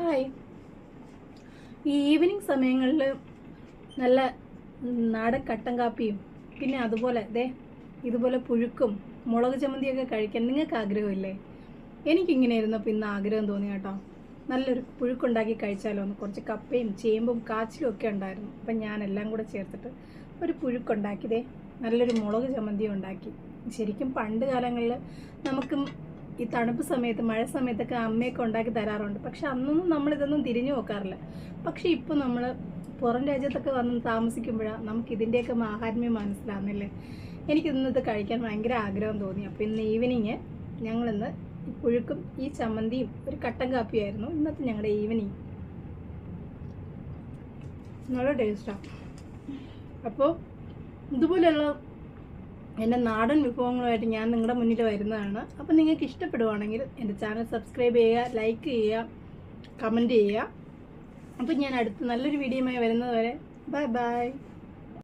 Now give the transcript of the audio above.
Hi. ഈ evening സമയങ്ങളിൽ നല്ല നാടൻ കട്ടൻ കാപ്പിയും പിന്നെ അതുപോലെ ഇതുപോലെ പുഴുക്കും മുളക് ചമ്മന്തിയൊക്കെ കഴിക്കാൻ നിങ്ങൾക്ക് ആഗ്രഹമില്ലേ? എനിക്കിങ്ങനെ ഇരുന്നപ്പോൾ ഇന്ന് ആഗ്രഹം തോന്നി കേട്ടോ. നല്ലൊരു പുഴുക്കുണ്ടാക്കി കഴിച്ചാലോ എന്ന്. കുറച്ച് കപ്പയും ചേമ്പും കാച്ചിലും ഒക്കെ ഉണ്ടായിരുന്നു. അപ്പം ഞാനെല്ലാം കൂടെ ചേർത്തിട്ട് ഒരു പുഴുക്കുണ്ടാക്കിയതേ. നല്ലൊരു മുളക് ചമ്മന്തിയും ഉണ്ടാക്കി. ശരിക്കും പണ്ട് കാലങ്ങളിൽ നമുക്കും ഈ തണുപ്പ് സമയത്ത് മഴ സമയത്തൊക്കെ അമ്മയൊക്കെ ഉണ്ടാക്കി തരാറുണ്ട്. പക്ഷെ അന്നൊന്നും നമ്മളിതൊന്നും തിരിഞ്ഞു നോക്കാറില്ല. പക്ഷെ ഇപ്പോൾ നമ്മൾ പുറം രാജ്യത്തൊക്കെ വന്ന് താമസിക്കുമ്പോഴാണ് നമുക്ക് ഇതിൻ്റെയൊക്കെ മാഹാത്മ്യം മനസ്സിലാകുന്നില്ലേ. എനിക്കിന്നത് കഴിക്കാൻ ഭയങ്കര ആഗ്രഹം തോന്നി. അപ്പോൾ ഇന്ന് ഈവനിങ് ഞങ്ങളിന്ന് പുഴുക്കും ഈ ചമ്മന്തിയും ഒരു കട്ടൻ കാപ്പിയായിരുന്നു ഇന്നത്തെ ഞങ്ങളുടെ ഈവനിങ്. നല്ല ടേസ്റ്റാണ്. അപ്പോൾ ഇതുപോലെയുള്ള എൻ്റെ നാടൻ വിഭവങ്ങളുമായിട്ട് ഞാൻ നിങ്ങളുടെ മുന്നിൽ വരുന്നതാണ്. അപ്പോൾ നിങ്ങൾക്ക് ഇഷ്ടപ്പെടുവാണെങ്കിൽ എൻ്റെ ചാനൽ സബ്സ്ക്രൈബ് ചെയ്യുക, ലൈക്ക് ചെയ്യുക, കമൻറ്റ് ചെയ്യുക. അപ്പോൾ ഞാൻ അടുത്ത നല്ലൊരു വീഡിയോയുമായി വരുന്നത് വരെ ബൈ ബൈ.